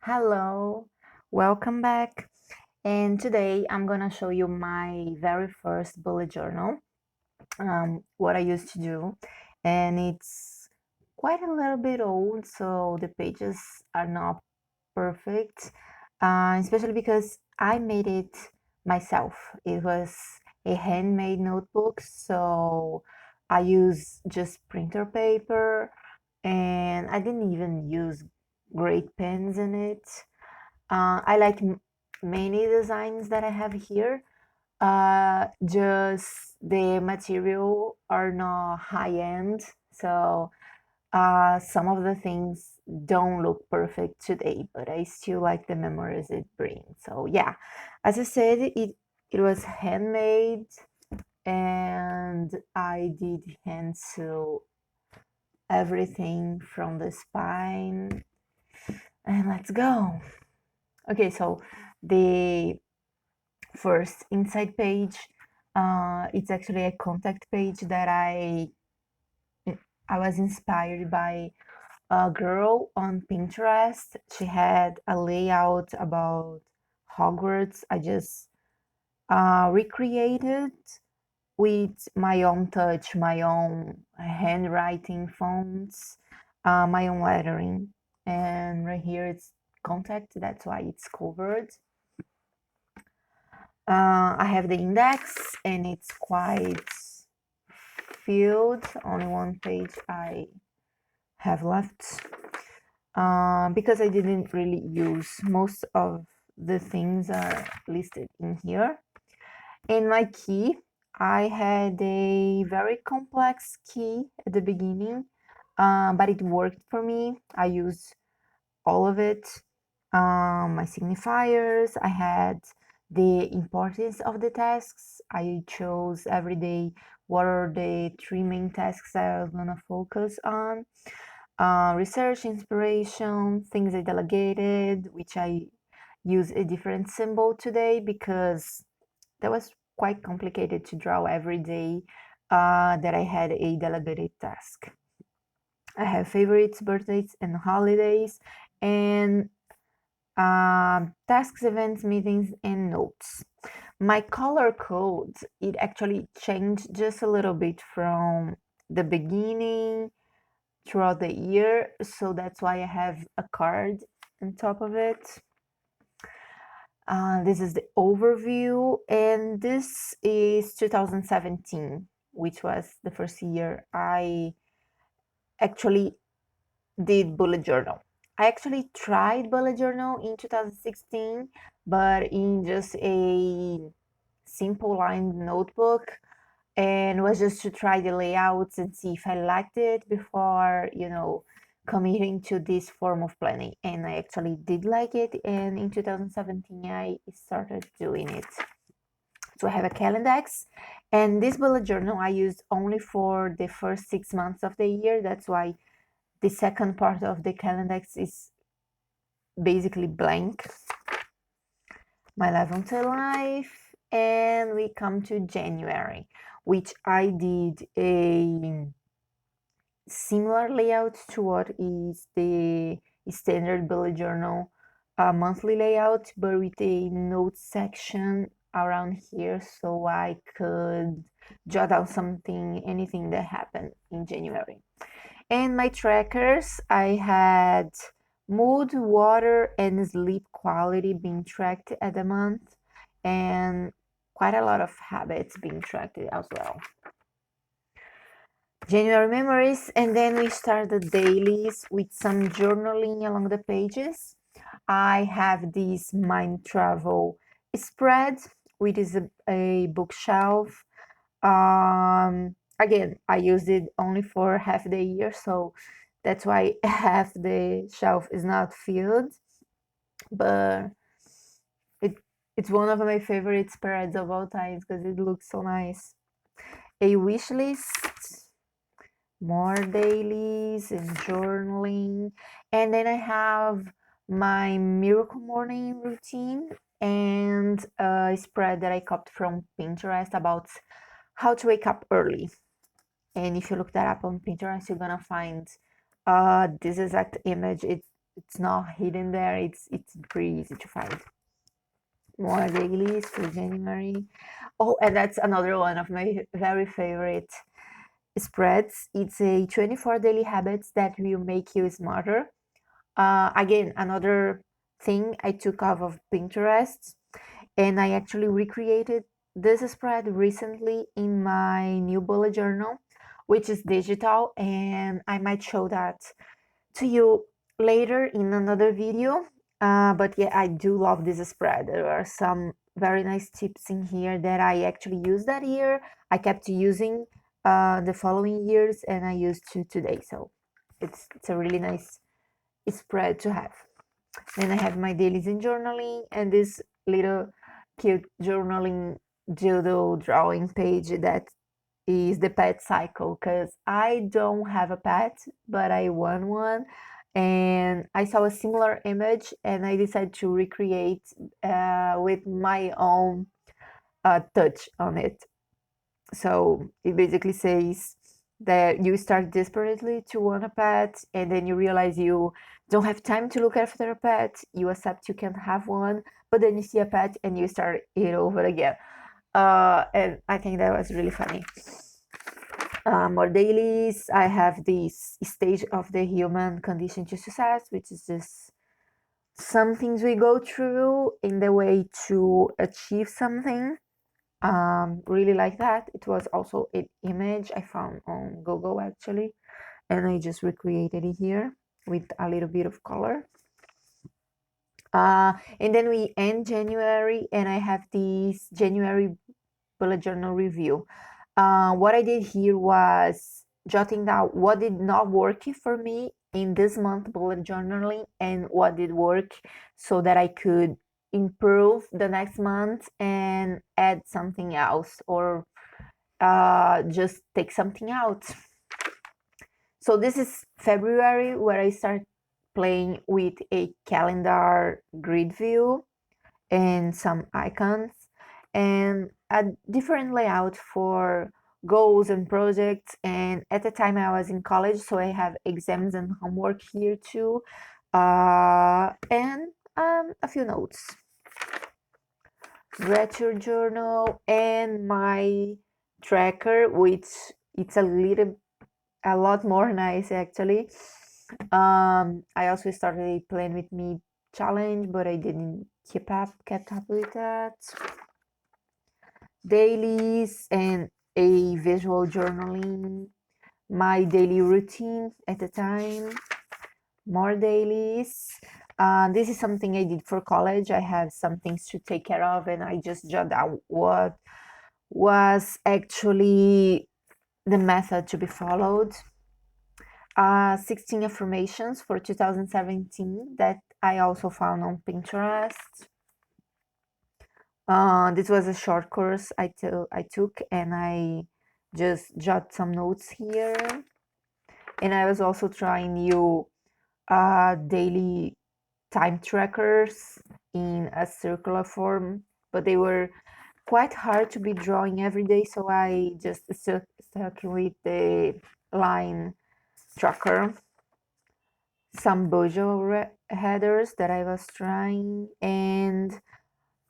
Hello, welcome back. And today I'm gonna show you my very first bullet journal, what I used to do. And it's quite a little bit old, so the pages are not perfect, especially because I made it myself. It was a handmade notebook, so I use just printer paper and I didn't even use great pens in it. I like many designs that I have here. Just the material are not high end, so some of the things don't look perfect today, but I still like the memories it brings. So yeah, as I said, it was handmade, and I did hand sew everything from the spine. And let's go. Okay, so the first inside page, it's actually a contact page that I was inspired by a girl on Pinterest. She had a layout about Hogwarts. I just recreated with my own touch, my own handwriting fonts, my own lettering. And right here it's contact, that's why it's covered. I have the index and it's quite filled. Only one page I have left because I didn't really use most of the things are listed in here. In my key, I had a very complex key at the beginning, but it worked for me. I used all of it. My signifiers, I had the importance of the tasks. I chose every day what are the three main tasks I was gonna focus on. Research, inspiration, things I delegated, which I use a different symbol today because that was quite complicated to draw every day that I had a delegated task. I have favorites, birthdays, and holidays, and tasks, events, meetings, and notes. My color code, it actually changed just a little bit from the beginning throughout the year, so that's why I have a card on top of it. This is the overview, and this is 2017, which was the first year I actually did bullet journal. I actually tried bullet journal in 2016, but in just a simple lined notebook, and was just to try the layouts and see if I liked it before, committing to this form of planning. And I actually did like it, and in 2017 I started doing it. So I have a Calendex, and this bullet journal I used only for the first 6 months of the year. That's why the second part of the Calendex is basically blank. My life until life, and we come to January, which I did a similar layout to what is the standard bullet journal monthly layout, but with a notes section around here so I could jot down anything that happened in January. And my trackers, I had mood, water, and sleep quality being tracked at the month, and quite a lot of habits being tracked as well. January memories, and then we start the dailies with some journaling along the pages. I have this mind travel spread, which is a bookshelf. Again, I used it only for half the year, so that's why half the shelf is not filled. But it it's one of my favorite spreads of all times because it looks so nice. A wish list, more dailies and journaling. And then I have my miracle morning routine and a spread that I copied from Pinterest about how to wake up early. And if you look that up on Pinterest, you're gonna find this exact image. it's not hidden there. It's pretty easy to find. More dailies for January. Oh, and that's another one of my very favorite spreads. It's a 24 daily habits that will make you smarter. Again, another thing I took off of Pinterest, and I actually recreated this spread recently in my new bullet journal, which is digital, and I might show that to you later in another video. But yeah, I do love this spread. There are some very nice tips in here that I actually used that year. I kept using the following years, and I used to today. So it's a really nice spread to have. Then I have my dailies in journaling and this little cute journaling doodle drawing page that is the pet cycle, because I don't have a pet, but I want one. And I saw a similar image and I decided to recreate with my own touch on it. So it basically says that you start desperately to want a pet, and then you realize you don't have time to look after a pet. You accept you can have one, but then you see a pet and you start it over again. And I think that was really funny. More dailies. I have this stage of the human condition to success, which is just some things we go through in the way to achieve something. Really like that. It was also an image I found on Google actually, and I just recreated it here with a little bit of color. And then we end January, and I have this January bullet journal review. What I did here was jotting down what did not work for me in this month bullet journaling and what did work, so that I could improve the next month and add something else, or just take something out. So this is February, where I start playing with a calendar grid view and some icons and a different layout for goals and projects. And at the time I was in college, so I have exams and homework here too, and a few notes. Gratitude journal and my tracker, which it's a lot more nice actually. I also started a Plan With Me challenge, but I didn't kept up with that. Dailies and a visual journaling, my daily routine at the time, more dailies. This is something I did for college. I have some things to take care of, and I just jot down what was actually the method to be followed. 16 affirmations for 2017 that I also found on Pinterest. This was a short course I took, and I just jot some notes here. And I was also trying new daily time trackers in a circular form, but they were quite hard to be drawing every day, so I just stuck with the line tracker. Some Bojo headers that I was trying, and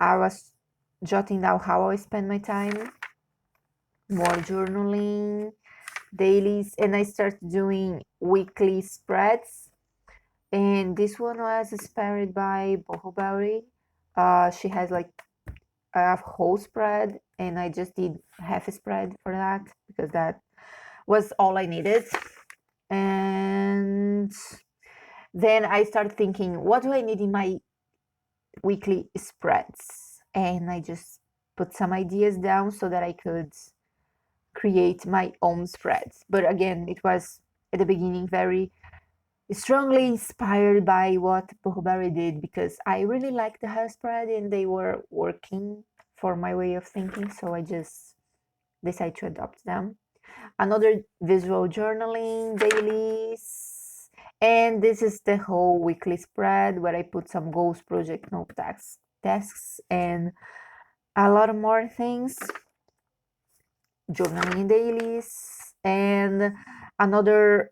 I was jotting down how I spend my time, more journaling, dailies, and I started doing weekly spreads. And this one was inspired by Bohoberry. She has like a whole spread, and I just did half a spread for that because that was all I needed. And then I started thinking, what do I need in my weekly spreads? And I just put some ideas down so that I could create my own spreads. But again, it was at the beginning very strongly inspired by what Bohoberry did, because I really liked the her spread and they were working for my way of thinking, so I just decided to adopt them. Another visual journaling dailies, and this is the whole weekly spread where I put some goals, project note tasks, and a lot of more things. Journaling dailies, and another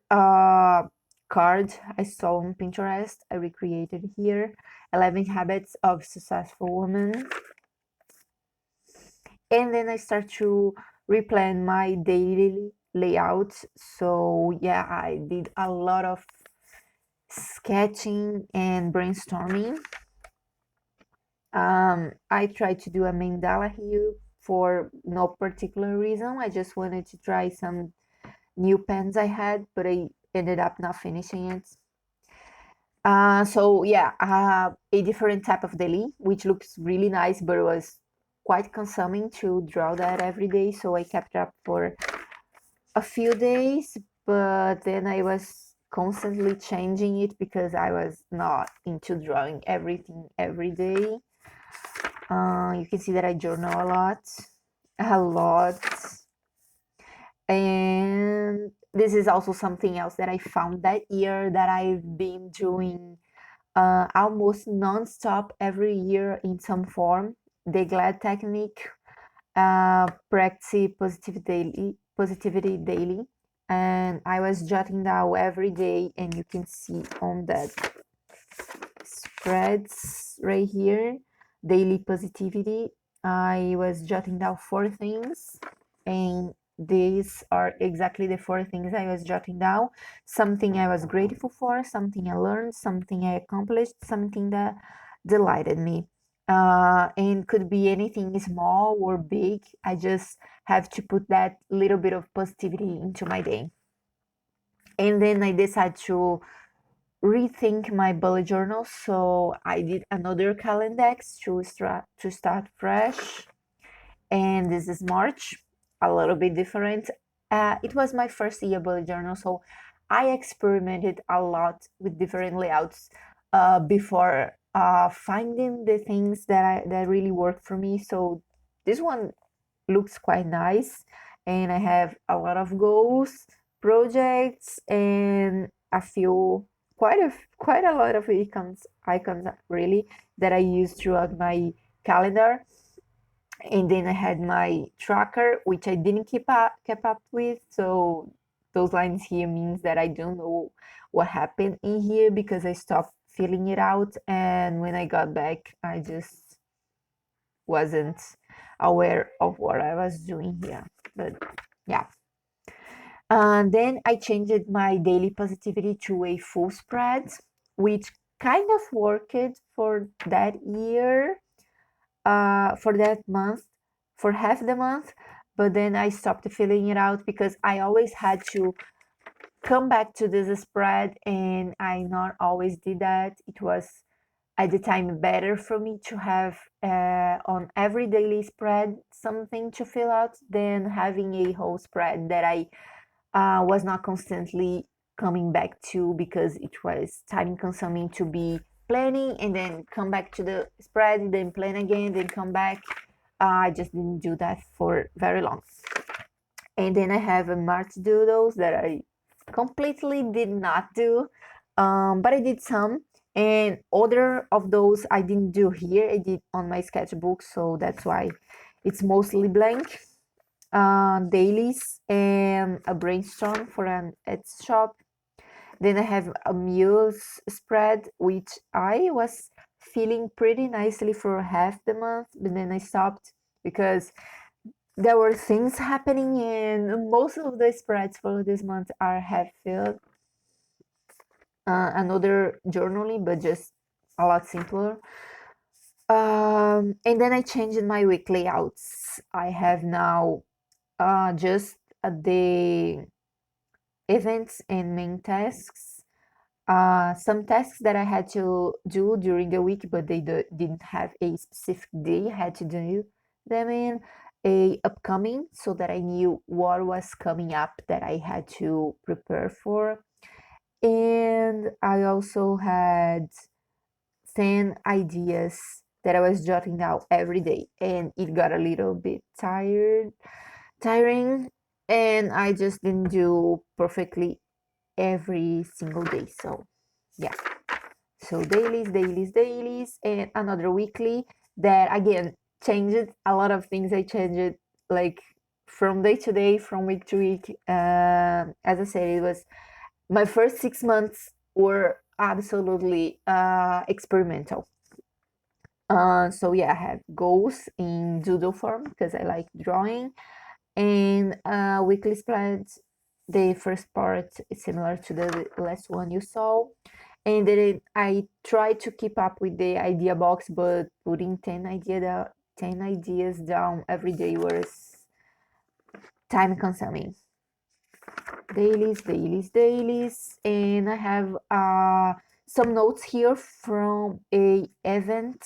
card I saw on Pinterest. I recreated here 11 habits of successful women. And then I start to replan my daily layout. So yeah, I did a lot of sketching and brainstorming. I tried to do a mandala here for no particular reason. I just wanted to try some new pens I had, but I ended up not finishing it. So yeah, a different type of daily, which looks really nice, but it was quite consuming to draw that every day. So I kept up for a few days, but then I was constantly changing it because I was not into drawing everything every day. You can see that I journal a lot. And this is also something else that I found that year that I've been doing almost non-stop every year in some form. The GLAD technique, practice positivity daily. And I was jotting down every day, and you can see on that spreads right here, daily positivity. I was jotting down 4 things, and these are exactly the 4 things I was jotting down. Something I was grateful for, something I learned, something I accomplished, something that delighted me. And could be anything small or big. I just have to put that little bit of positivity into my day. And then I decided to rethink my bullet journal. So I did another Calendex to start fresh. And this is March, a little bit different. It was my first year bullet journal, so I experimented a lot with different layouts before finding the things that really work for me. So this one looks quite nice, and I have a lot of goals, projects, and a few quite a lot of icons really that I use throughout my calendar. And then I had my tracker, which I didn't keep up with. So those lines here means that I don't know what happened in here because I stopped filling it out, and when I got back I just wasn't aware of what I was doing here. But yeah. Then I changed my daily positivity to a full spread, which kind of worked for that year, for that month, for half the month. But then I stopped filling it out because I always had to come back to this spread, and I not always did that. It was at the time better for me to have on every daily spread something to fill out than having a whole spread that I was not constantly coming back to because it was time consuming to be planning and then come back to the spread, then plan again, then come back. I just didn't do that for very long. And then I have a March doodles that I completely did not do, but I did some. And other of those I didn't do here. I did on my sketchbook, so that's why it's mostly blank. Dailies and a brainstorm for an Etsy shop. Then I have a muse spread, which I was feeling pretty nicely for half the month, but then I stopped because there were things happening, and most of the spreads for this month are half filled. Another journaling, but just a lot simpler. And then I changed my week layouts. I have now just the events and main tasks. Some tasks that I had to do during the week, but they didn't have a specific day. I had to do them in a upcoming, so that I knew what was coming up that I had to prepare for. And I also had 10 ideas that I was jotting down every day, and it got a little bit tiring, and I just didn't do perfectly every single day. So yeah, so dailies, and another weekly that again changed a lot of things. I changed like from day to day, from week to week. As I said, it was my first 6 months were absolutely experimental. So yeah, I have goals in doodle form because I like drawing, and weekly spreads. The first part is similar to the last one you saw, and then I try to keep up with the idea box, but putting 10 ideas down every day was time consuming. Dailies, and I have some notes here from a event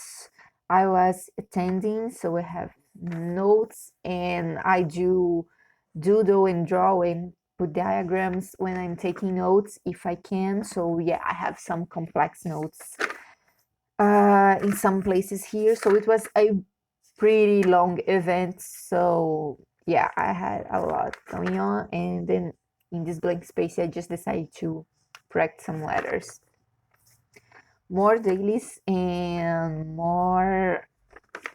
I was attending. So I have notes, and I do doodle and draw and put diagrams when I'm taking notes if I can. So yeah, I have some complex notes in some places here. So it was a pretty long event. So yeah, I had a lot going on, and then in this blank space, I just decided to correct some letters. More dailies and more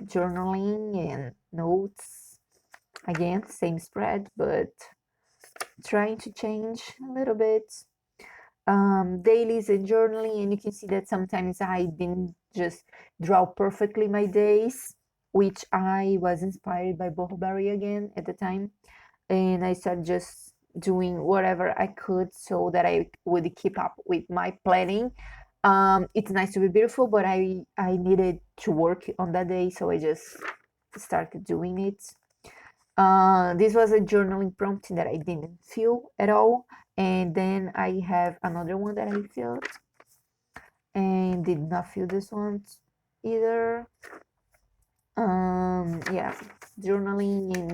journaling and notes. Again, same spread, but trying to change a little bit. Dailies and journaling, and you can see that sometimes I didn't just draw perfectly my days, which I was inspired by Bohoberry again at the time, and I started just doing whatever I could so that I would keep up with my planning. It's nice to be beautiful, but I needed to work on that day, so I just started doing it. This was a journaling prompt that I didn't feel at all. And then I have another one that I filled and did not feel this one either. Yeah, journaling and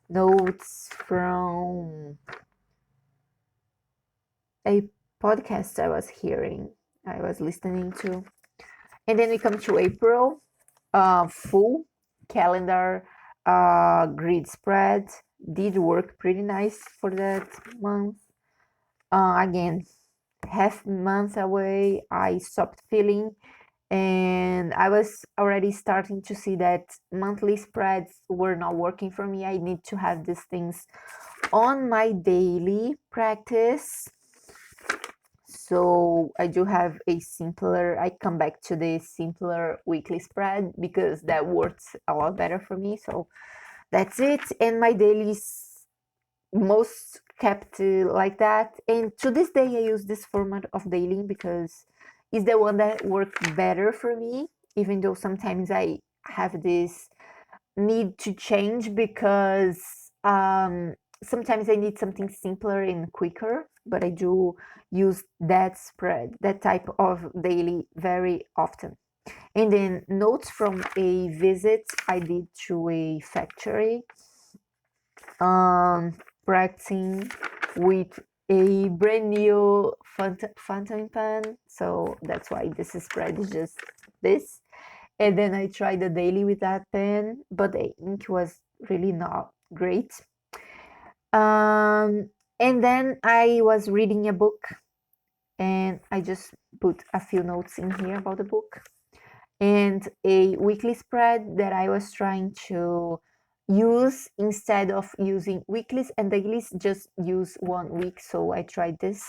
notes from a podcast I was hearing, I was listening to. And then we come to April, full calendar, grid spread. Did work pretty nice for that month. Again, half month away, I stopped feeling, and I was already starting to see that monthly spreads were not working for me. I need to have these things on my daily practice. So I do have a simpler, I come back to the simpler weekly spread because that works a lot better for me. So that's it. And my dailies most kept like that. And to this day, I use this format of daily because it's the one that worked better for me, even though sometimes I have this need to change because sometimes I need something simpler and quicker, but I do use that spread, that type of daily very often. And then notes from a visit I did to a factory, um, practicing with a brand new fountain pen. So that's why this spread is just this. And then I tried the daily with that pen, but the ink was really not great. Um, and then I was reading a book, and I just put a few notes in here about the book and a weekly spread that I was trying to use instead of using weeklies and dailies, just use 1 week. So I tried this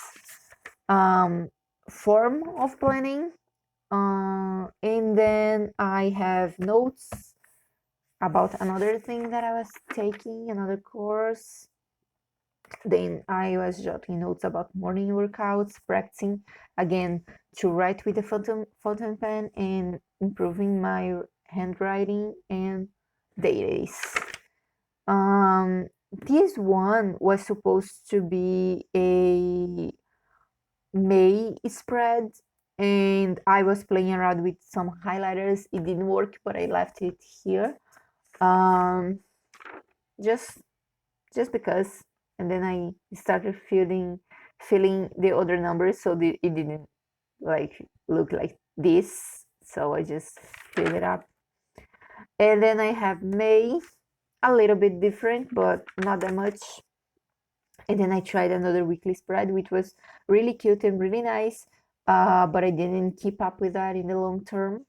um, form of planning. And then I have notes about another thing that I was taking, another course. Then I was jotting notes about morning workouts, practicing again to write with the fountain pen and improving my handwriting and dailies. Um, this one was supposed to be a May spread, and I was playing around with some highlighters. It didn't work, but I left it here. Um, just just because, and then I started feeling the other numbers, so it didn't like look like this, so I just filled it up. And then I have May, a little bit different but not that much. And then I tried another weekly spread, which was really cute and really nice, but I didn't keep up with that in the long term.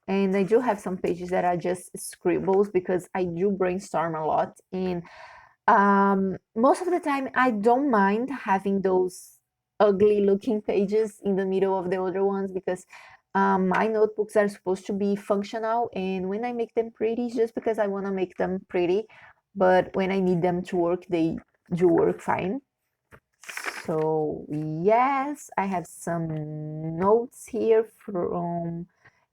And I do have some pages that are just scribbles because I do brainstorm a lot, and Most of the time, I don't mind having those ugly looking pages in the middle of the other ones because my notebooks are supposed to be functional, and when I make them pretty, it's just because I want to make them pretty. But when I need them to work, they do work fine. So, yes, I have some notes here from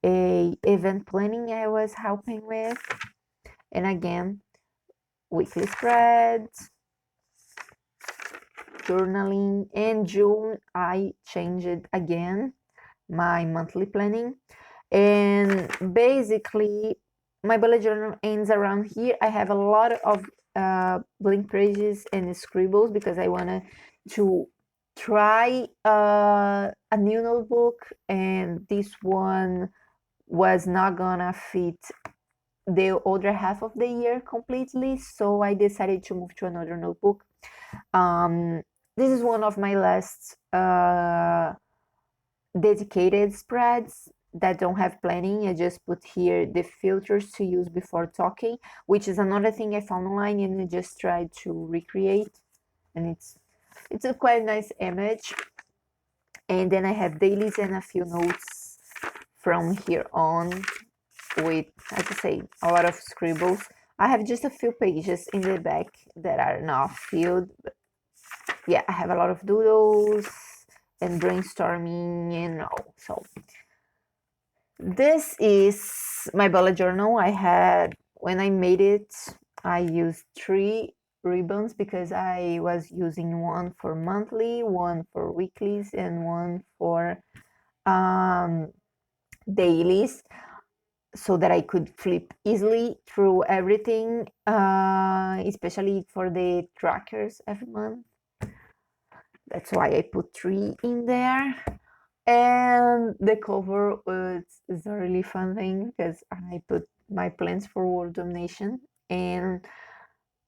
a event planning I was helping with. And again, weekly spreads, journaling. In June, I changed it again, my monthly planning. And basically, my bullet journal ends around here. I have a lot of blank pages and scribbles because I want to try a new notebook, and this one was not gonna fit the other half of the year completely, so I decided to move to another notebook. um, this is one of my last dedicated spreads that don't have planning. I just put here the filters to use before talking, which is another thing I found online and I just tried to recreate. And it's a quite nice image. And then I have dailies and a few notes from here on with, as I say, a lot of scribbles. I have just a few pages in the back that are not filled. Yeah, I have a lot of doodles and brainstorming and all. So this is my bullet journal. I had, when I made it, I used 3 ribbons because I was using one for monthly, one for weeklies, and one for um, dailies, so that I could flip easily through everything, especially for the trackers every month. That's why I put 3 in there. And the cover is a really fun thing because I put my plans for world domination, and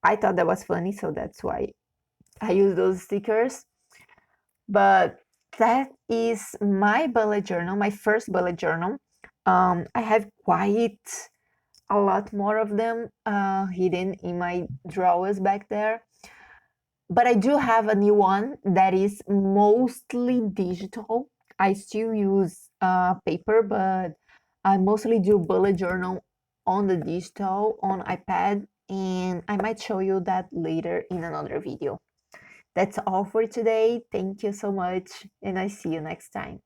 I thought that was funny, so that's why I use those stickers. But that is my bullet journal, my first bullet journal. I have quite a lot more of them hidden in my drawers back there. But I do have a new one that is mostly digital. I still use paper, but I mostly do bullet journal on the digital on iPad, and I might show you that later in another video. That's all for today. Thank you so much, and I see you next time.